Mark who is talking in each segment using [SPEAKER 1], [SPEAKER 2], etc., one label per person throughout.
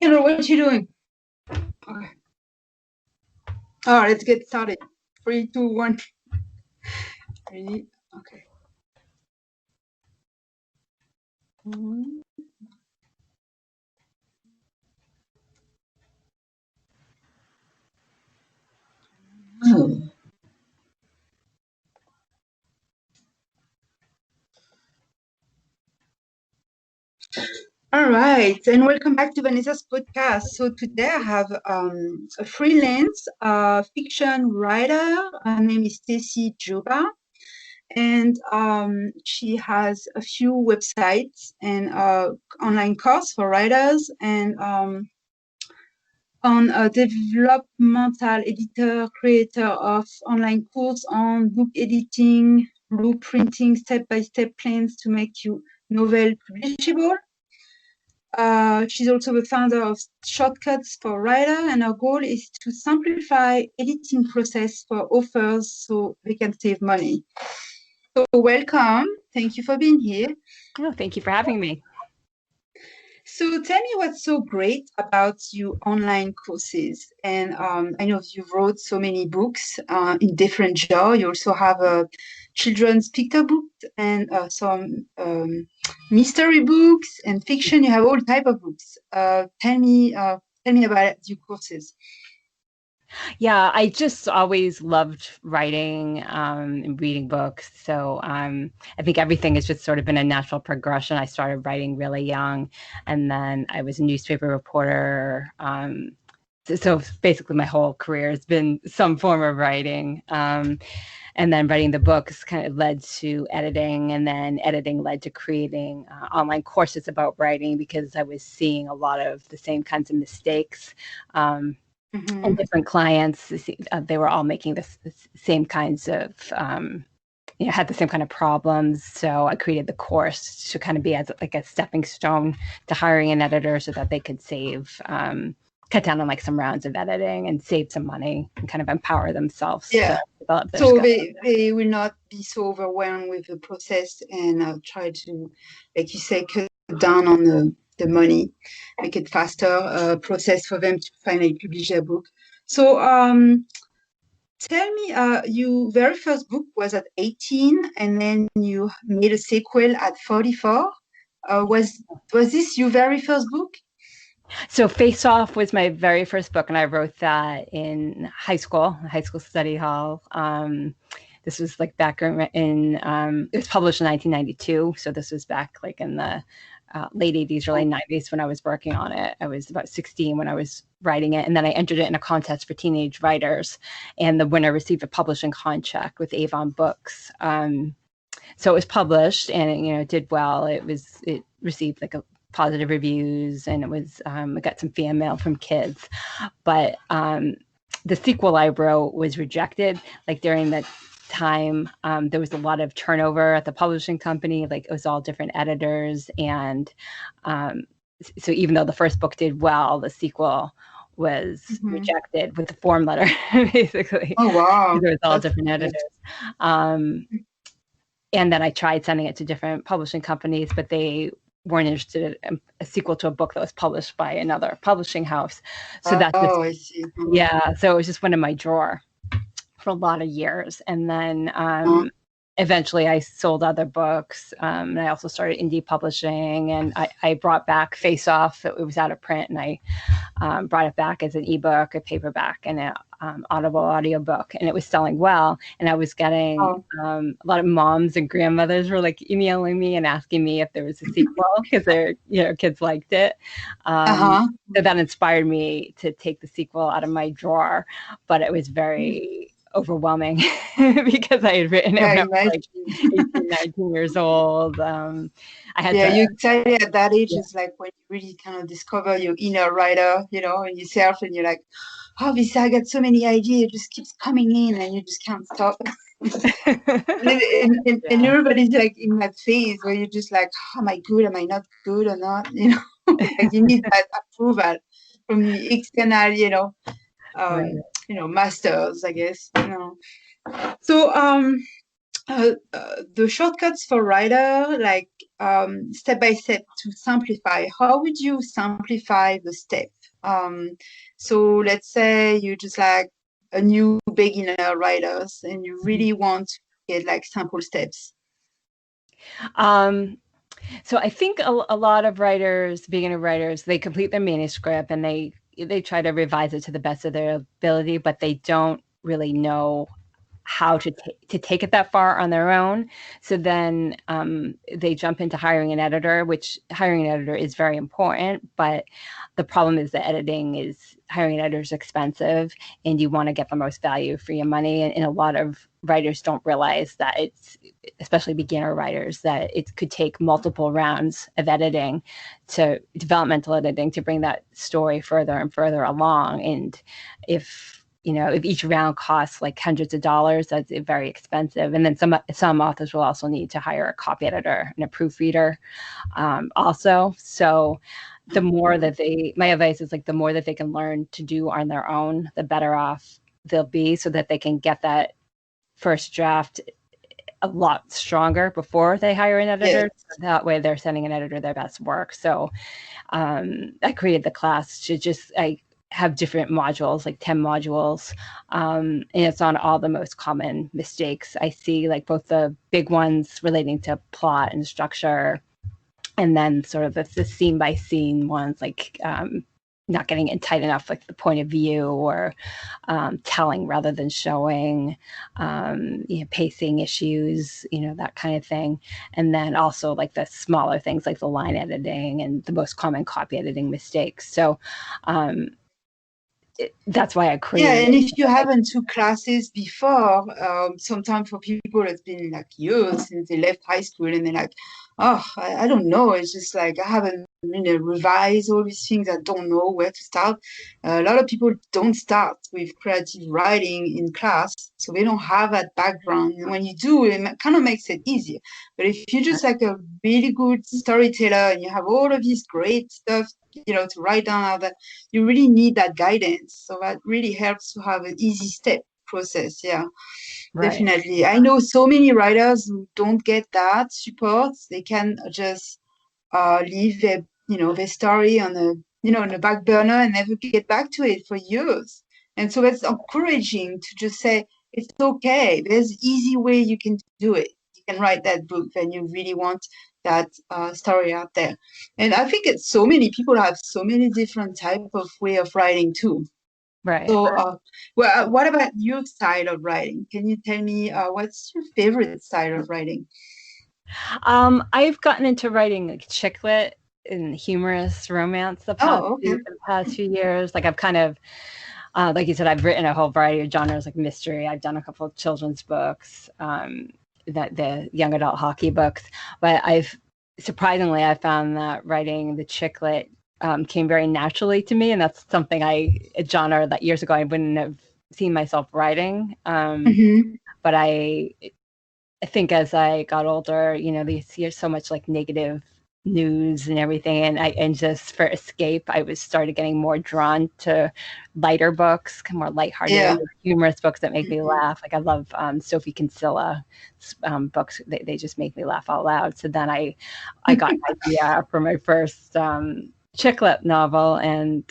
[SPEAKER 1] What you doing? Okay. All right, let's get started. 3, 2, 1. Ready? Okay. Oh. All right, and welcome back to Vanessa's podcast. So today I have a freelance fiction writer. Her name is Stacy Juba, and she has a few websites and online course for writers, and on a developmental editor, creator of online course on book editing, blueprinting, step-by-step plans to make your novel publishable. She's also the founder of Shortcuts for Writer, and her goal is to simplify editing process for authors so they can save money. So welcome. Thank you for being here.
[SPEAKER 2] Oh, thank you for having me.
[SPEAKER 1] So tell me what's so great about your online courses. And I know you've wrote so many books in different genres. You also have a children's picture book and some mystery books and fiction. You have all type of books. Tell me about your courses.
[SPEAKER 2] Yeah, I just always loved writing and reading books. So I think everything has just sort of been a natural progression. I started writing really young, and then I was a newspaper reporter. So basically my whole career has been some form of writing. And then writing the books kind of led to editing, and then editing led to creating online courses about writing because I was seeing a lot of the same kinds of mistakes. And different clients, they were all making the same kinds of, had the same kind of problems. So I created the course to kind of be as like a stepping stone to hiring an editor so that they could save, cut down on like some rounds of editing and save some money and kind of empower themselves to develop their
[SPEAKER 1] so
[SPEAKER 2] skills.
[SPEAKER 1] they will not be so overwhelmed with the process and try to, like you say, cut down on the money, make it faster process for them to finally publish their book. So tell me, your very first book was at 18, and then you made a sequel at 44. Was this your very first book?
[SPEAKER 2] So Face Off was my very first book, and I wrote that in high school study hall. This was like back in it was published in 1992. So this was back like in the late 80s, early 90s when I was working on it. I was about 16 when I was writing it. And then I entered it in a contest for teenage writers. And the winner received a publishing contract with Avon Books. So it was published and it did well. It received like a positive reviews, and it got some fan mail from kids. But the sequel I wrote was rejected. Like during that time, there was a lot of turnover at the publishing company. Like it was all different editors, and so even though the first book did well, the sequel was rejected with the form letter, basically.
[SPEAKER 1] Oh wow!
[SPEAKER 2] There was all different editors. And then I tried sending it to different publishing companies, but they weren't interested in a sequel to a book that was published by another publishing house. So
[SPEAKER 1] I see.
[SPEAKER 2] Yeah. So it was just went in my drawer for a lot of years. And then eventually I sold other books. And I also started indie publishing, and I brought back Face Off. It was out of print, and I brought it back as an ebook, a paperback, and an Audible audiobook, and it was selling well. And I was getting a lot of moms and grandmothers were like emailing me and asking me if there was a sequel because their kids liked it. So that inspired me to take the sequel out of my drawer, but it was very overwhelming because I had written it when I was like 18, 19 years old. I had
[SPEAKER 1] you excited at that age. It's like when you really kind of discover your inner writer, in yourself, and you're like, oh, I got so many ideas, it just keeps coming in and you just can't stop. and everybody's like in that phase where you're just like, am I good? Am I not good or not? Like you need that approval from the external, masters, I guess. So The shortcuts for writer, like step by step to simplify. How would you simplify the step? So let's say you're just like a new beginner writers and you really want to get like simple steps.
[SPEAKER 2] So I think a lot of writers, beginner writers, they complete their manuscript and they try to revise it to the best of their ability, but they don't really know how to take it that far on their own. So then they jump into hiring an editor, which hiring an editor is very important. But the problem is the editing is hiring an editor is expensive, and you want to get the most value for your money. And a lot of writers don't realize that it's, especially beginner writers, that it could take multiple rounds of editing to developmental editing to bring that story further and further along. And if each round costs like hundreds of dollars, that's very expensive. And then some authors will also need to hire a copy editor and a proofreader also. So the more that my advice is like the more that they can learn to do on their own, the better off they'll be, so that they can get that first draft a lot stronger before they hire an editor.
[SPEAKER 1] Yes.
[SPEAKER 2] So that way they're sending an editor their best work. So I created the class to just have different modules, like 10 modules. And it's on all the most common mistakes I see, like both the big ones relating to plot and structure, and then sort of the scene by scene ones, like not getting it tight enough, like the point of view, or telling rather than showing, pacing issues, that kind of thing. And then also like the smaller things like the line editing and the most common copy editing mistakes. So that's why I
[SPEAKER 1] Yeah,
[SPEAKER 2] created
[SPEAKER 1] and
[SPEAKER 2] it.
[SPEAKER 1] if you haven't took classes before, sometimes for people it's been like years since they left high school and they're like, oh, I don't know. It's just like I haven't really revised all these things. I don't know where to start. A lot of people don't start with creative writing in class, so they don't have that background. And when you do, it kind of makes it easier. But if you're just like a really good storyteller and you have all of this great stuff, to write down out that you really need that guidance. So that really helps to have an easy step process. Yeah,
[SPEAKER 2] Right.
[SPEAKER 1] definitely. I know so many writers who don't get that support. They can just leave their story on on the back burner and never get back to it for years. And so it's encouraging to just say, it's okay. There's an easy way you can do it. You can write that book when you really want that story out there. And I think it's so many people have so many different type of way of writing too.
[SPEAKER 2] Right.
[SPEAKER 1] So, what about your style of writing? Can you tell me what's your favorite style of writing?
[SPEAKER 2] I've gotten into writing like chick lit and humorous romance
[SPEAKER 1] Oh, okay.
[SPEAKER 2] the past few years. Like I've kind of, like you said, I've written a whole variety of genres, like mystery. I've done a couple of children's books, the young adult hockey books. But surprisingly, I found that writing the chick lit came very naturally to me, and that's something a genre that years ago I wouldn't have seen myself writing.
[SPEAKER 1] Mm-hmm.
[SPEAKER 2] But I think as I got older, these hear so much like negative news and everything, and just for escape, I was started getting more drawn to lighter books, more lighthearted,
[SPEAKER 1] Yeah.
[SPEAKER 2] humorous books that make me
[SPEAKER 1] Mhm.
[SPEAKER 2] laugh. Like I love Sophie Kinsella books; they just make me laugh out loud. So then I got an idea for my first chick lit novel, and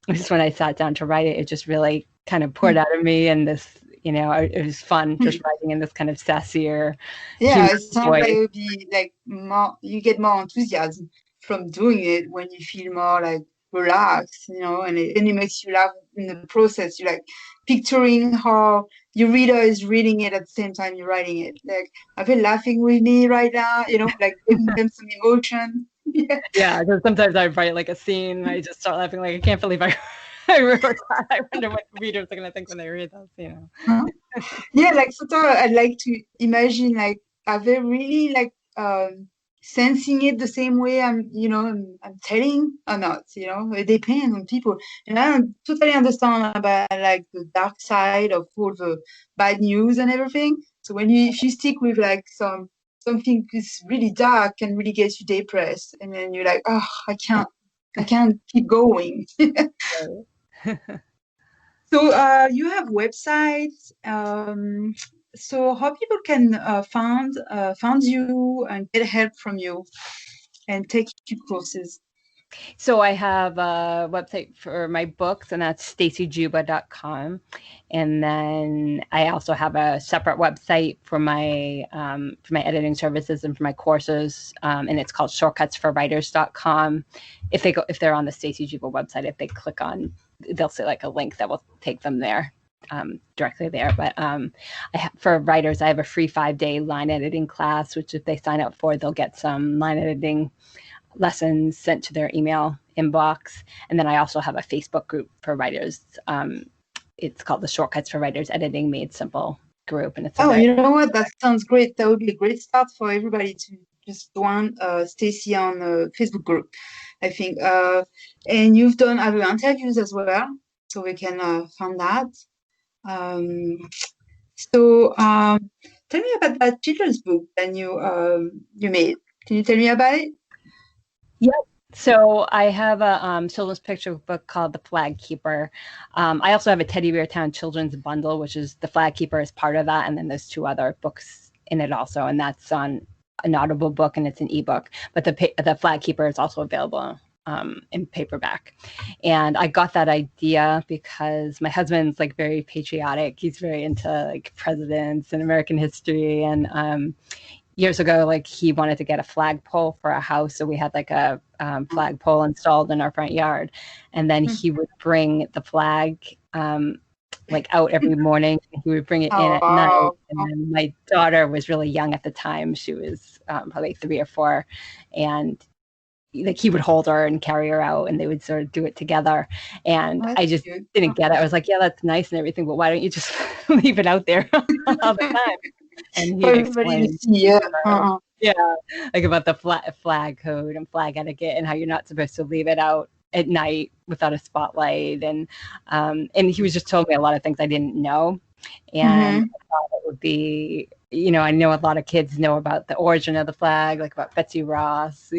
[SPEAKER 2] just when I sat down to write it, it just really kind of poured out of me, and this. It was fun just writing in this kind of sassier,
[SPEAKER 1] Yeah,
[SPEAKER 2] humorous
[SPEAKER 1] it sounds like
[SPEAKER 2] voice.
[SPEAKER 1] it would be like more, you get more enthusiasm from doing it when you feel more like relaxed, and it makes you laugh in the process. You're like picturing how your reader is reading it at the same time you're writing it. Like, are they laughing with me right now? Like giving them some emotion. Yeah.
[SPEAKER 2] Yeah, because sometimes I write like a scene, and I just start laughing, like I can't believe I wrote that. I wonder what readers are going to think when they read this.
[SPEAKER 1] Yeah, like sometimes I'd like to imagine like are they really like sensing it the same way I'm telling or not, it depends on people. And I don't totally understand about like the dark side of all the bad news and everything. So if you stick with like something that's really dark and really gets you depressed, and then you're like, oh, I can't keep going.
[SPEAKER 2] Right.
[SPEAKER 1] So you have websites. So how people can find you and get help from you and take your courses?
[SPEAKER 2] So I have a website for my books, and that's stacyjuba.com. And then I also have a separate website for my editing services and for my courses, and it's called shortcutsforwriters.com. If they're on the Stacy Juba website, if they click on, they'll see like a link that will take them there. Directly there. But for writers, I have a free 5-day line editing class, which if they sign up for, they'll get some line editing lessons sent to their email inbox. And then I also have a Facebook group for writers. It's called the Shortcuts for Writers Editing Made Simple group. And it's
[SPEAKER 1] you know what? That sounds great. That would be a great start for everybody to just join Stacy on the Facebook group, I think. And you've done other interviews as well, so we can find that. Tell me about that children's book that you made. Can you tell me about it?
[SPEAKER 2] Yep. So I have a children's picture book called The Flag Keeper. I also have a Teddy Bear Town children's bundle, which is The Flag Keeper is part of that. And then there's 2 other books in it also. And that's on an Audible book and it's an ebook. But the Flag Keeper is also available in paperback. And I got that idea because my husband's like very patriotic. He's very into like presidents and American history. And years ago, like he wanted to get a flagpole for a house. So we had like a flagpole installed in our front yard. And then he would bring the flag like out every morning. He would bring it in at night. And then my daughter was really young at the time. She was probably 3 or 4. And like he would hold her and carry her out and they would sort of do it together. And I just didn't get it. I was like, yeah, that's nice and everything, but why don't you just leave it out there all the time? And he explained, like about the flag code and flag etiquette and how you're not supposed to leave it out at night without a spotlight. And he was just told me a lot of things I didn't know. And I thought it would be, I know a lot of kids know about the origin of the flag, like about Betsy Ross,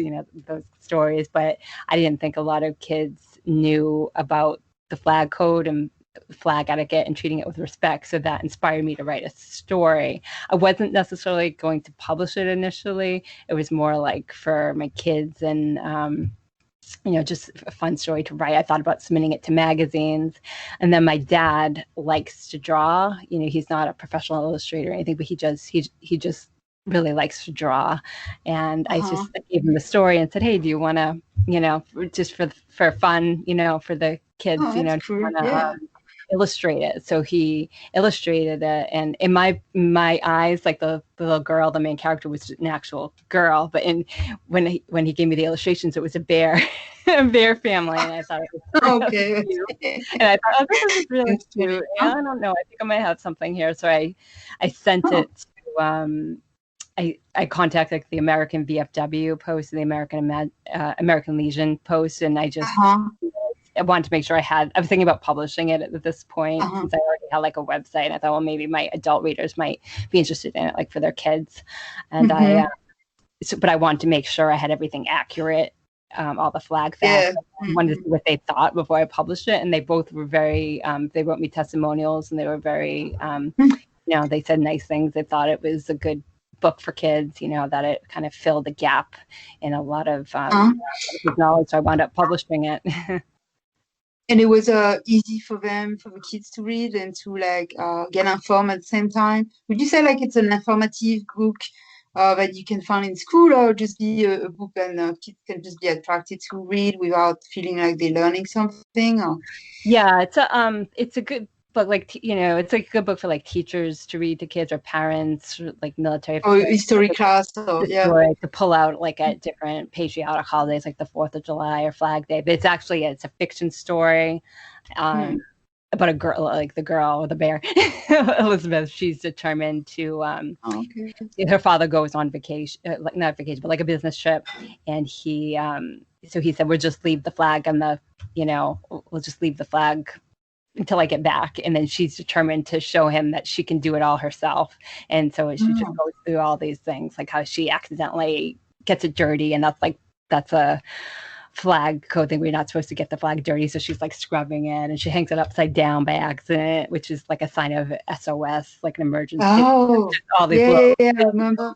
[SPEAKER 2] those stories, but I didn't think a lot of kids knew about the flag code and flag etiquette and treating it with respect. So that inspired me to write a story. I wasn't necessarily going to publish it initially. It was more like for my kids and, just a fun story to write. I thought about submitting it to magazines. And then my dad likes to draw. He's not a professional illustrator or anything, but he just really likes to draw. And I gave him the story and said, hey, do you want to, just for fun, for the kids, illustrate it. So he illustrated it, and in my eyes, like the little girl, the main character was an actual girl, but when he gave me the illustrations, it was a bear, a bear family, and I thought it was
[SPEAKER 1] okay.
[SPEAKER 2] Cute. And I thought, this is really cute. And I don't know, I think I might have something here. So I sent it to I contacted the American VFW Post and the American Legion Post, and I just I wanted to make sure I was thinking about publishing it at this point since I already had like a website. And I thought, well, maybe my adult readers might be interested in it, like for their kids. And but I wanted to make sure I had everything accurate, all the flag facts. I wanted to see what they thought before I published it. And they both were very, they wrote me testimonials and they were very, they said nice things. They thought it was a good book for kids, that it kind of filled a gap in a lot of knowledge. So I wound up publishing it.
[SPEAKER 1] And it was easy for the kids to read and to get informed at the same time. Would you say like it's an informative book that you can find in school, or just be a book that kids can just be attracted to read without feeling like they're learning something? Or?
[SPEAKER 2] Yeah, it's a good book, like it's like a good book for like teachers to read to kids or parents, or, like military.
[SPEAKER 1] Or history class,
[SPEAKER 2] to pull out like at different patriotic holidays, like the 4th of July or Flag Day. But it's a fiction story about a girl, like the girl with the bear, Elizabeth. She's determined to. Her father goes on vacation, like not vacation, but like a business trip, and he. So he said, "We'll just leave the flag on the, we'll just leave the flag until I get back." And then she's determined to show him that she can do it all herself. And so she just goes through all these things, like how she accidentally gets it dirty. And that's a flag code thing. We're not supposed to get the flag dirty. So she's like scrubbing it, and she hangs it upside down by accident, which is like a sign of SOS, like an emergency.
[SPEAKER 1] Oh,
[SPEAKER 2] All these
[SPEAKER 1] yeah,
[SPEAKER 2] little
[SPEAKER 1] I remember.